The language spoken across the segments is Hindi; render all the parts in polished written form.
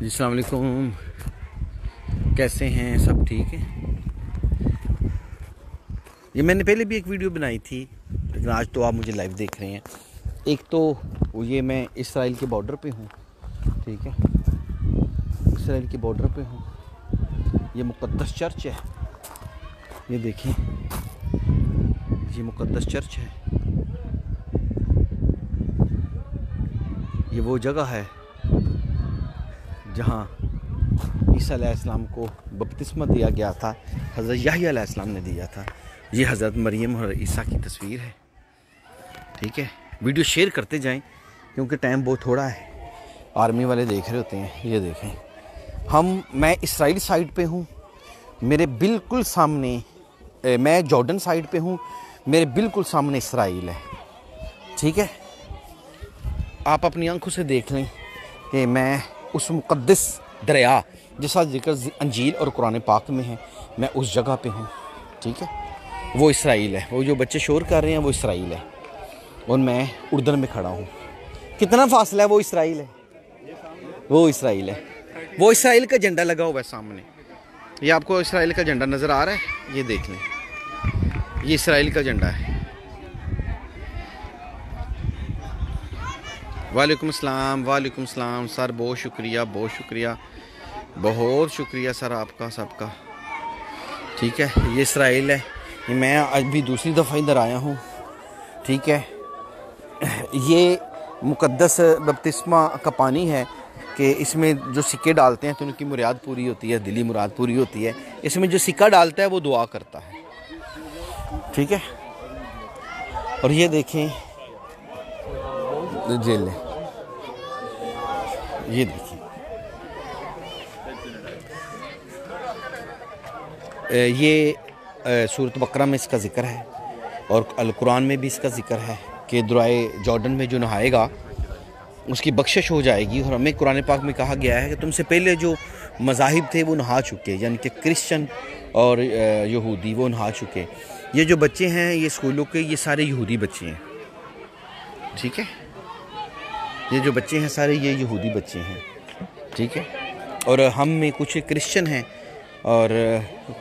जी अस्सलाम वालेकुम, कैसे हैं? सब ठीक है। ये मैंने पहले भी एक वीडियो बनाई थी, लेकिन आज तो आप मुझे लाइव देख रहे हैं। एक तो ये मैं इसराइल के बॉर्डर पे हूँ, ठीक है, इसराइल के बॉर्डर पे हूँ। ये मुक़द्दस चर्च है, ये देखिए, ये मुक़द्दस चर्च है। ये वो जगह है जहाँ ईसा अलैहिस्सलाम को बपतिस्मा दिया गया था, हज़रत याह्या अलैहिस्सलाम ने दिया था। ये हज़रत मरियम और ईसा की तस्वीर है, ठीक है। वीडियो शेयर करते जाएं क्योंकि टाइम बहुत थोड़ा है, आर्मी वाले देख रहे होते हैं। ये देखें, मैं इसराइल साइड पे हूँ, मेरे बिल्कुल सामने मैं जॉर्डन साइड पे हूँ, मेरे बिल्कुल सामने इसराइल है, ठीक है। आप अपनी आंखों से देख लें कि मैं उस मुक़द्दस दरिया जिसका जिक्र अंजील और कुरान पाक में है, मैं उस जगह पे हूँ, ठीक है। वो इसराइल है, वो जो बच्चे शोर कर रहे हैं वो इसराइल है, और मैं उर्दन में खड़ा हूँ। कितना फासला है? वो इसराइल है, वो इसराइल है, वो इसराइल का झंडा लगा हुआ है सामने। ये आपको इसराइल का झंडा नज़र आ रहा है? ये देख लें, ये इसराइल का झंडा है। वालेकुम सलाम सर, बहुत शुक्रिया, बहुत शुक्रिया, बहुत शुक्रिया सर आपका सबका, ठीक है। ये इसराइल है, मैं आज भी दूसरी दफ़ा इधर आया हूँ, ठीक है। ये मुक़द्दस बपतिस्मा का पानी है कि इसमें जो सिक्के डालते हैं तो उनकी मुराद पूरी होती है, दिली मुराद पूरी होती है। इसमें जो सिक्का डालता है वो दुआ करता है, ठीक है। और ये देखें जेल है, ये देखिए, ये सूरत बकरा में इसका ज़िक्र है और अल कुरान में भी इसका ज़िक्र है कि दरियाए जॉर्डन में जो नहाएगा उसकी बख्शिश हो जाएगी। और हमें कुरान पाक में कहा गया है कि तुमसे पहले जो मज़ाहिब थे वो नहा चुके, यानी कि क्रिश्चियन और यहूदी वो नहा चुके। ये जो बच्चे हैं ये स्कूलों के, ये सारे यहूदी बच्चे हैं, ठीक है। ये जो बच्चे हैं सारे ये यहूदी बच्चे हैं, ठीक है। और हम में कुछ क्रिश्चियन हैं और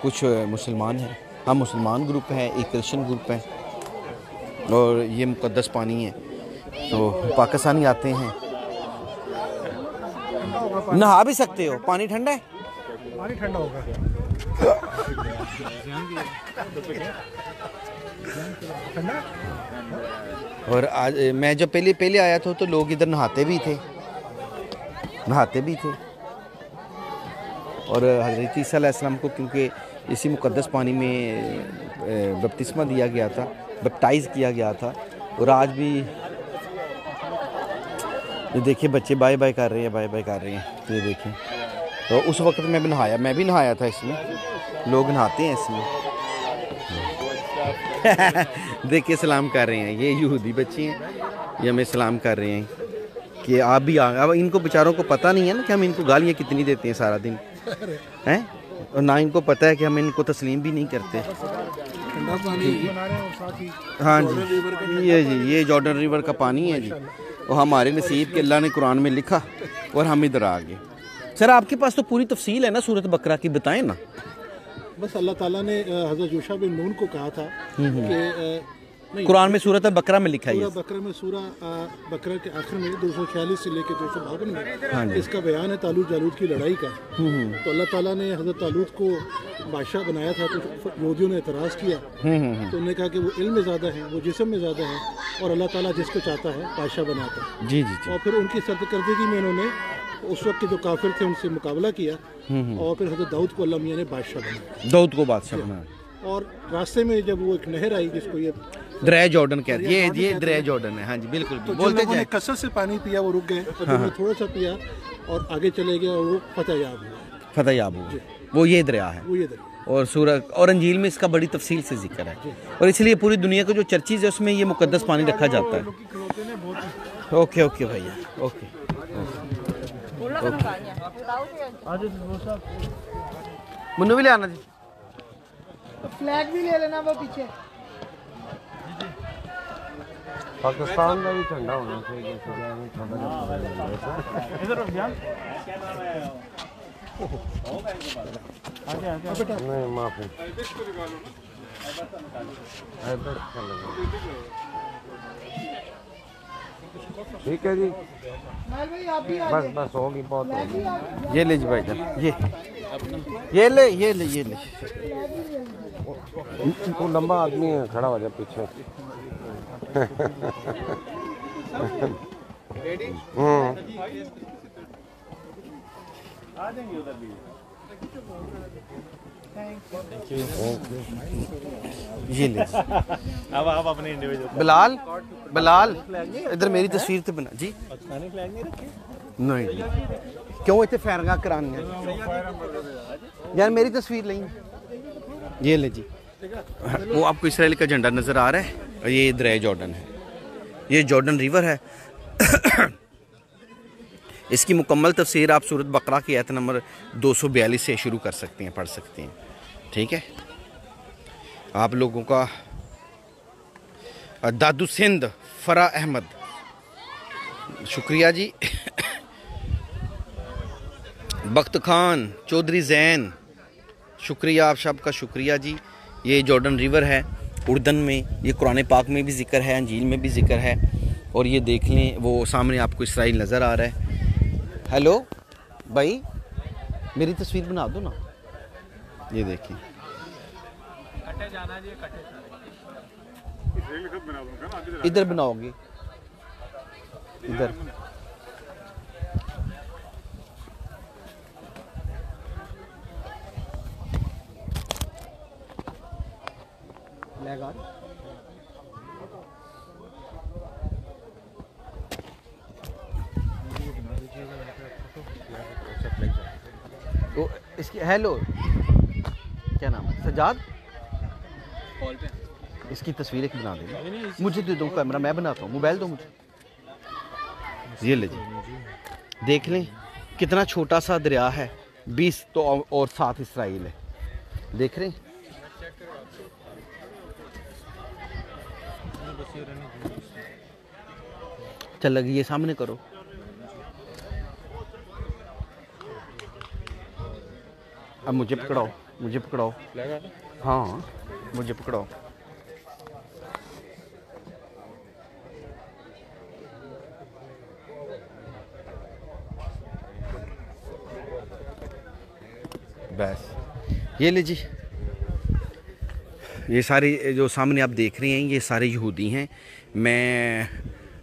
कुछ मुसलमान हैं। हम मुसलमान ग्रुप हैं, एक क्रिश्चियन ग्रुप है। और ये मुक़द्दस पानी है, तो पाकिस्तानी आते हैं, नहा भी सकते हो। पानी ठंडा है, पानी ठंडा होगा। और आज मैं जब पहले आया था तो लोग इधर नहाते भी थे। और हज़रत ईसा अलैहिस्सलाम को क्योंकि इसी मुक़द्दस पानी में बपतिस्मा दिया गया था, बैप्टाइज़ किया गया था। और आज भी ये देखिए बच्चे बाय बाय कर रहे हैं, तो ये देखें। तो उस वक्त मैं भी नहाया था इसमें, लोग नहाते हैं इसमें। देखिए सलाम कर रहे हैं, ये यहूदी बच्चे हैं, ये हमें सलाम कर रहे हैं कि आप भी अब इनको बेचारों को पता नहीं है ना कि हम इनको गालियाँ कितनी देते हैं सारा दिन, हैं, और ना इनको पता है कि हम इनको तस्लीम भी नहीं करते। हाँ जी, ये जॉर्डन रिवर का पानी है जी, और हमारे नसीब के अल्लाह ने कुरान में लिखा और हम इधर आ गए। सर आपके पास तो पूरी तफसील है ना सूरत बकरा की, बताएं ना। बस अल्लाह ताला ने हज़रत यूशा बिन नून को कहा था कि कुरान में सूरत बकरा में लिखा है, बकरा में सूरा बकरा के आखिर में 246 से लेकर 252 में इसका बयान है तालूत जालूत की लड़ाई का। तो अल्लाह ताला ने हज़रत तालूत को बादशाह बनाया था, तो यहूदियों ने एतराज़ किया, तो उन्होंने कहा कि वो इल्म में ज़्यादा है, वो जिस्म में ज़्यादा है, और अल्लाह ताला जिसको चाहता है बादशाह बनाता है। जी। और फिर उनकी सरकर्दगी में उन्होंने उस वक्त के जो काफिर थे उनसे मुकाबला किया, और फिर हज़रत दाऊद को अल्लाह मियां ने बादशाह बनाया। दाऊद को बादशाह बनाया। और रास्ते में जब वो एक नहर आई जिसको ये दरिया जॉर्डन कहते हैं, ये दरिया जॉर्डन है, हाँ जी बिल्कुल। तो बोलते जाए कसरत से पानी पिया वो रुक गए, और हाँ। थोड़ा सा पिया और आगे चले गए, और वो फतह याब हुआ। वो ये दरिया है, वो ये दरिया। और सूरत और अंजील में इसका बड़ी तफसील से जिक्र है, और इसलिए पूरी दुनिया को जो चर्चेज है उसमें ये मुक़द्दस पानी रखा जाता है। ओके भैया, ओके। मुन्नू भी ले आना जी, फ्लैग भी ले लेना वो पीछे। पाकिस्तान का भी झंडा होना चाहिए नहीं माफी ठीक है जी बस बस होगी बहुत होगी। ये ले जी भाईजान, ये ले। वो लंबा आदमी है खड़ा हो जाए पीछे। ये ले अब आप अपने इंडिविजुअल बिलाल इधर मेरी तस्वीर तो बना जी। नहीं क्यों इतने फैरगा करानी है यार, मेरी तस्वीर लें। ये ले जी, वो आपको इसराइल का झंडा नज़र आ रहा है और ये दरिया जॉर्डन है, ये जॉर्डन रिवर है। इसकी मुकम्मल तफसीर आप सूरत बकरा की आयत नंबर 242 से शुरू कर सकते हैं, पढ़ सकते हैं। ठीक है, आप लोगों का दादू सिंध फरा अहमद, शुक्रिया जी। बख्त खान चौधरी जैन, शुक्रिया, आप सब का शुक्रिया जी। ये जॉर्डन रिवर है उर्दन में, ये कुरान पाक में भी जिक्र है, अंजील में भी जिक्र है। और ये देख लें, वो सामने आपको इसराइल नज़र आ रहा है। हेलो भाई, मेरी तस्वीर बना दो ना। ये देखिए, इधर बनाओगे, इधर तो इसकी हेलो क्या नाम है, सजाद, इसकी तस्वीर एक बना देंगे, मुझे दे दो कैमरा, मैं बनाता हूँ, मोबाइल दो मुझे। ये ले जी, देख लें कितना छोटा सा दरिया है, 20 तो और 7 इसराइल है, देख रहे हैं। चल लगी, ये सामने करो। अब मुझे पकड़ाओ, मुझे पकड़ाओ, हाँ मुझे पकड़ाओ। बस ये ले जी, ये सारे जो सामने आप देख रहे हैं ये सारे यहूदी हैं। मैं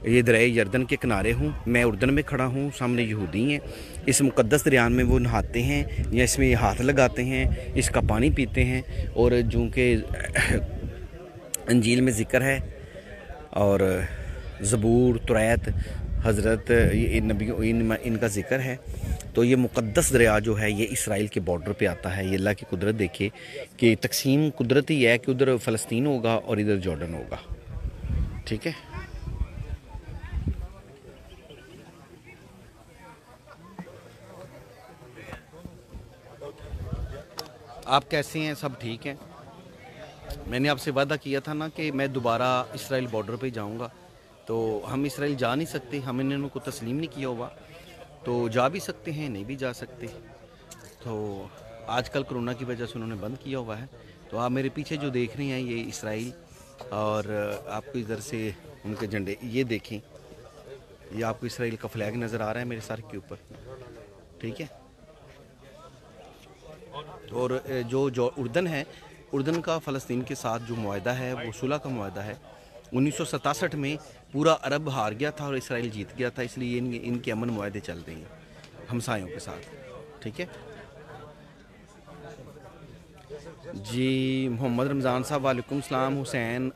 ये दरिया यरदन के किनारे हूँ, मैं उर्दन में खड़ा हूँ, सामने यहूदी हैं। इस मुक़द्दस दरिया में वो नहाते हैं या इसमें हाथ लगाते हैं, इसका पानी पीते हैं। और जो कि अंजील में ज़िक्र है और ज़बूर तुरैत हज़रत इन नबियों इनका ज़िक्र है। तो ये मुक़द्दस दरिया जो है ये इसराइल के बॉर्डर पे आता है। ये अल्लाह की कुदरत देखिए कि तकसीम कुदरती है कि उधर फ़लस्तीन होगा और इधर जॉर्डन होगा। ठीक है, आप कैसे हैं? सब ठीक हैं? मैंने आपसे वादा किया था ना कि मैं दोबारा इसराइल बॉर्डर पे जाऊंगा, तो हम इसराइल जा नहीं सकते, हम इनको तस्लीम नहीं किया हुआ, तो जा भी सकते हैं नहीं भी जा सकते। तो आजकल कोरोना की वजह से उन्होंने बंद किया हुआ है। तो आप मेरे पीछे जो देख रहे हैं ये इसराइल, और आपको इधर से उनके झंडे ये देखें, ये आपको इसराइल का फ्लैग नज़र आ रहा है मेरे सर के ऊपर। ठीक है, और जो उर्दन है, उर्दन का फ़लस्तीन के साथ जो मुआहदा है वो सुलह का मुआहदा है। 1967 में पूरा अरब हार गया था और इसराइल जीत गया था, इसलिए इनके अमन मुआहदे चल रहे हैं हमसायों के साथ। ठीक है जी। मोहम्मद रमज़ान साहब वालेकुम सलाम। हुसैन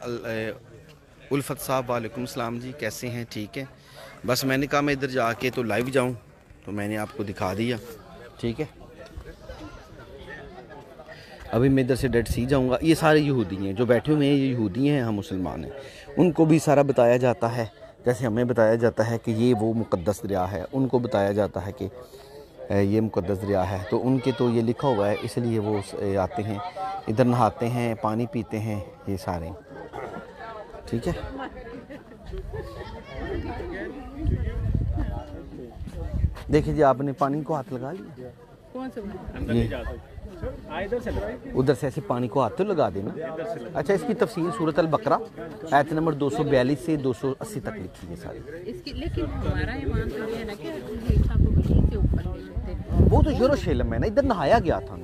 उल्फत साहब वालेकुम सलाम जी, कैसे हैं? ठीक है, बस मैंने कहा मैं इधर जाके तो लाइव जाऊं, तो मैंने आपको दिखा दिया। ठीक है, अभी मैं इधर से डेड सी जाऊंगा। ये सारे यहूदी हैं जो बैठे हुए हैं, ये यहूदी हैं, हम मुसलमान हैं। उनको भी सारा बताया जाता है, जैसे हमें बताया जाता है कि ये वो मुक़द्दस दरिया है, उनको बताया जाता है कि ये मुक़द्दस दरिया है। तो उनके तो ये लिखा हुआ है, इसलिए वो आते हैं इधर, नहाते हैं, पानी पीते हैं, ये सारे। ठीक है, देखिए जी, आपने पानी को हाथ लगा लिया। कौन सा अंदर नहीं जा सकते, इधर से लगाइए। उधर से ऐसे पानी को हाथ तो लगा देना। अच्छा, इसकी तफसीर सूरत अल बकरा आयत नंबर 242 से 280 तक लिखी है सारी। इसकी, लेकिन हमारा ईमान तो ये है ना कि ईसा को वहीं से ऊपर ले लेते। वो तो यरूशलेम है ना, इधर नहाया गया था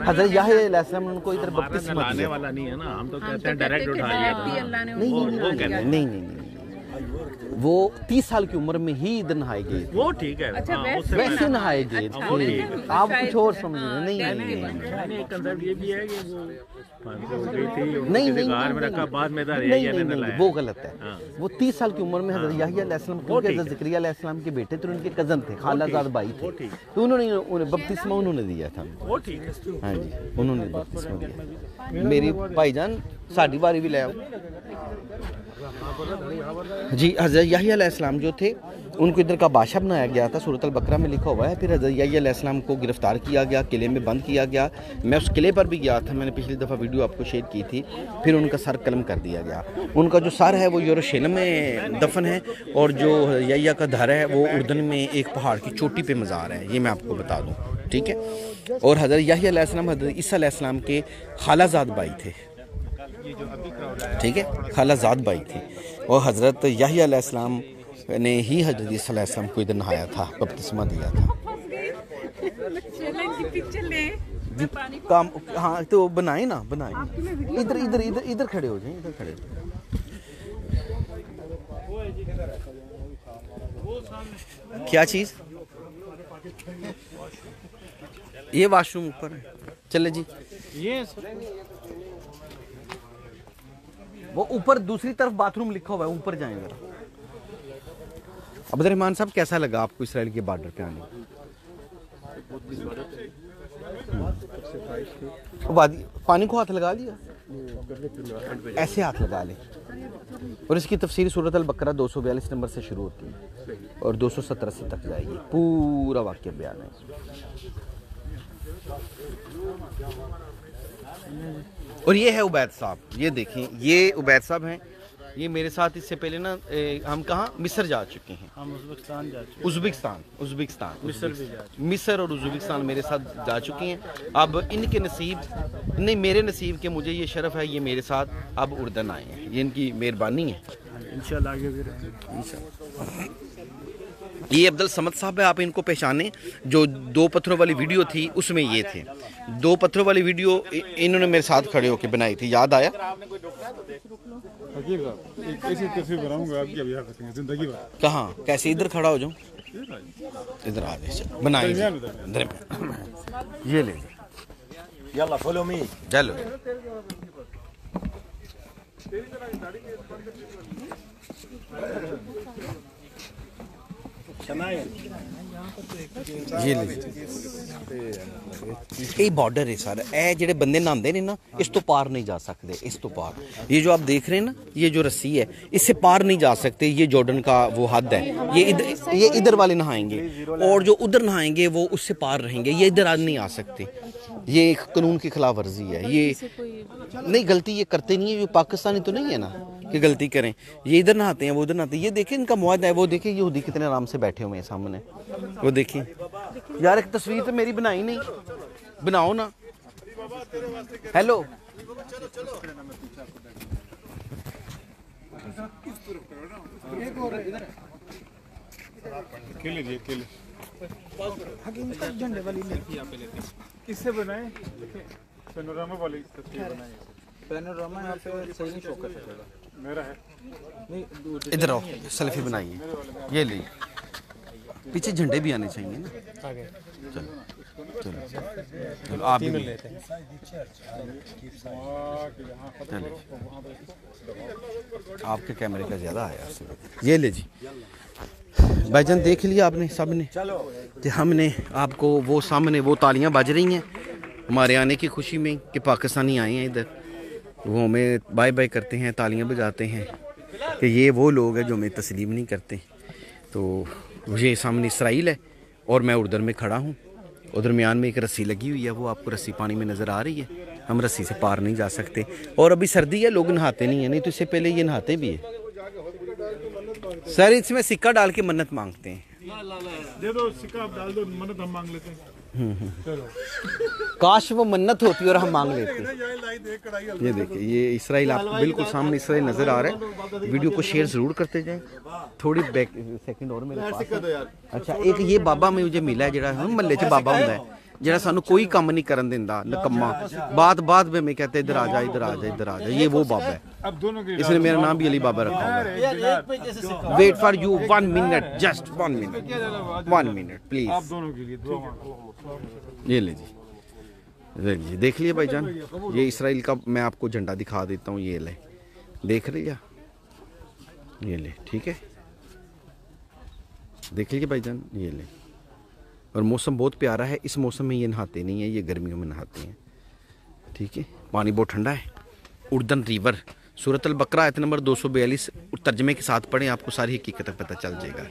हज़रत याह्या अलैहिस्सलाम, उनको इधर बपतिस्मा लाने दिया। वाला नहीं है ना, हम तो कहते हैं डायरेक्ट उठा लिया था। अल्लाह ने नहीं उनको नहीं उठा लिया। नहीं नहीं नहीं, वो 30 साल की उम्र में ही इधर नहाए गए थे। वो ठीक है। अच्छा, हाँ, उससे वैसे नहाए गए अच्छा, थे। ठीक। आप कुछ और शायद, समझ रहे हैं। हाँ, नहीं कहने नहीं के नहीं बाद। नहीं, कंसेप्ट ये भी है कि वो फांसी हो गई थी, उनको नहीं किसी नहीं कार में नहीं, रखा, बाद में इधर नहीं याह्या नहीं ने नहीं, लाया। वो गलत है। हाँ। वो 30 साल की उम्र में हज़रत याह्या अलैहिस्सलाम, क्योंकि हज़रत ज़करिया अलैहिस्सलाम के बेटे थे, उनके कज़न थे, खालाजाद भाई थे, तो उन्होंने बपतिस्मा उन्होंने दिया था। वो ठीक है। हाँ जी, उन्होंने बपतिस्मा दिया। मेरी भाईजान साड़ी बारी भी ले आओ जी। हज़रत याह्या अलैहिस्सलाम जो थे, उनको इधर का बादशाह बनाया गया था, सूरत अल बकरा में लिखा हुआ है। फिर हज़रत याह्या अलैहिस्सलाम को गिरफ्तार किया गया, किले में बंद किया गया। मैं उस किले पर भी गया था, मैंने पिछली दफ़ा वीडियो आपको शेयर की थी। फिर उनका सर कलम कर दिया गया। उनका जो सर है वो यरूशलेम में दफन है, और जो याह्या का धर है वो उर्दन में एक पहाड़ की चोटी पे मज़ार है, ये मैं आपको बता दूँ, ठीक है। और हज़रत याह्या अलैहिस्सलाम हज़रत ईसा अलैहिस्सलाम के खालाजाद भाई थे, ठीक है, खालाजाद भाई थे। और हज़रत याह्या अलैहिस्सलाम ने ही हज़रत ईसा अलैहिस्सलाम को इधर नहाया था, बपतिस्मा दिया था। जी, काम हाँ तो बनाए ना, बनाए। इधर इधर इधर इधर खड़े हो जाए, इधर खड़े हो जाए। क्या चीज़? ये वॉशरूम ऊपर है, चले जी। ये वो ऊपर दूसरी तरफ बाथरूम लिखा हुआ है, ऊपर जाएं जरा। अब्दुर्रहमान साहब, कैसा लगा आपको इसराइल के बॉर्डर पे आने? वादी पानी को हाथ लगा लिया, ऐसे हाथ लगा ले। और इसकी तफसीर सूरत अल बकरा 242 नंबर से शुरू होती है और 287 तक जाएगी, पूरा वाक्य बयान है इसमें। और ये है उबैद साहब, ये देखें, ये उबैद साहब हैं। ये मेरे साथ इससे पहले ना हम कहाँ मिस्र जा चुके हैं, हम उज़्बेकिस्तान जा चुके, उज़्बेकिस्तान मिस्र भी जा चुके। मिस्र और उज़्बेकिस्तान मेरे साथ जा चुके हैं। अब इनके नसीब नहीं, मेरे नसीब के मुझे ये शरफ़ है, ये मेरे साथ अब उर्दन आए हैं, ये इनकी मेहरबानी है। इंशाल्लाह आगे भी रहेंगे इंशाल्लाह। ये अब्दुल समद साहब है, आप इनको पहचाने, जो 2 पत्थरों वाली वीडियो थी उसमें ये थे। 2 पत्थरों वाली वीडियो इन्होंने मेरे साथ खड़े होकर बनाई थी, याद आया? ऐसी तस्वीर बनाऊंगा आपकी, अभी आप जिंदगी भर। कहाँ, कैसे? इधर खड़ा हो जाऊँ, इधर आ जाए, बनाए ये ले यल्ला फॉलो मी। चलो। ये ये बॉर्डर है सारा। ए जेडे बंदे नहाते ने ना, इस तो पार नहीं जा सकते, इस तो पार। ये जो आप देख रहे हैं ना, ये जो रस्सी है, इससे पार नहीं जा सकते। ये जॉर्डन का वो हद है। ये इधर वाले नहाएंगे, और जो उधर नहाएंगे वो उससे पार रहेंगे। ये इधर आज नहीं आ सकते। ये एक कानून की खिलाफ वर्जी है। ये नहीं, गलती ये करते नहीं है, ये पाकिस्तानी तो नहीं है ना कि गलती करें। ये इधर नहाते हैं, वो उधर नहाते हैं। ये देखें इनका मुआहदा है, वो देखें यहूदी कितने आराम से बैठे हुए हैं सामने, वो देखिए। यार एक तस्वीर तो मेरी बनाई नहीं, बनाओ ना। हेलो, झंडे वाली किससे बनाए? पैनोरामा वाली तस्वीर बनाई। पैनोरामा यहाँ पे सही नहीं शो कर सकेगा, मेरा है नहीं। इधर आओ, सेल्फी बनाइए। ये ली, पीछे झंडे भी आने चाहिए ना। चलो चलो, आप भी लेते हैं। आपके कैमरे का ज़्यादा आया। ये ले जी भाईजान, देख लिया आपने सब ने। तो हमने आपको वो सामने वो तालियां बज रही हैं हमारे आने की खुशी में कि पाकिस्तानी आए हैं इधर। वो हमें बाय बाय करते हैं, तालियां बजाते हैं कि ये वो लोग हैं जो हमें तस्लीम नहीं करते। तो ये सामने इसराइल है और मैं उधर में खड़ा हूँ, और दरमियान में एक रस्सी लगी हुई है। वो आपको रस्सी पानी में नज़र आ रही है। हम रस्सी से पार नहीं जा सकते। और अभी सर्दी है, लोग नहाते नहीं हैं, नहीं तो इससे पहले ये नहाते भी है। सर इसमें सिक्का डाल के मन्नत मांगते हैं। दे दो सिक्का, आप डाल दो, मन्नत हम मांग लेते हैं। काश वो मन्नत होती और हम मांग लेते। ये देखिए, ये इसराइल आपको बिल्कुल सामने इसराइल नजर आ रहा है। वीडियो को शेयर जरूर करते जाएं। थोड़ी बैक सेकंड और मेरे पास है। अच्छा, एक ये बाबा मुझे मिला है ਜਿਹੜਾ ਮਹੱਲੇ 'ਚ ਬਾਬਾ ਹੁੰਦਾ ਹੈ, ਜਿਹੜਾ ਸਾਨੂੰ ਕੋਈ ਕੰਮ ਨਹੀਂ ਕਰਨ ਦਿੰਦਾ, ਨਕम्मा। बात में मैं कहते इधर आ जा, इधर आ जा, इधर आ जा। ये वो बाबा है, इसने मेरा नाम भी अली बाबा रखा हुआ है। Wait for you 1 minute, just 1 minute, 1 minute please. आप दोनों के लिए ये ले जी, देख लिया भाईजान। ये इसराइल का मैं आपको झंडा दिखा देता हूँ। ये ले, देख लिया, ये ले, ठीक है, देख लीजिए भाईजान, ये ले। और मौसम बहुत प्यारा है। इस मौसम में ये नहाते नहीं है, ये गर्मियों में नहाते हैं, ठीक है। पानी बहुत ठंडा है। उर्दन रिवर, सूरत अल बकरा आयत नंबर 242 तर्जमे के साथ पढ़ें, आपको सारी हकीकत पता चल जाएगा,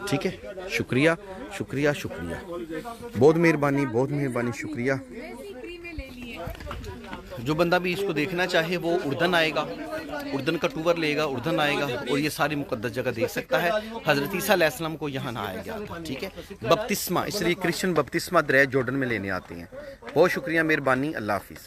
ठीक है। शुक्रिया शुक्रिया शुक्रिया, बहुत मेहरबानी, बहुत मेहरबानी, शुक्रिया। जो बंदा भी इसको देखना चाहे वो उर्दन आएगा, उर्दन का टूर लेगा, उर्दन आएगा और ये सारी मुकद्दस जगह देख सकता है। हज़रत ईसा अलैहिस्सलाम को यहाँ ना आया गया था, ठीक है। बपतिस्मा, इसलिए क्रिश्चियन बपतिस्मा दरिया जॉर्डन में लेने आते हैं। बहुत शुक्रिया, मेहरबानी, अल्लाह हाफिज़।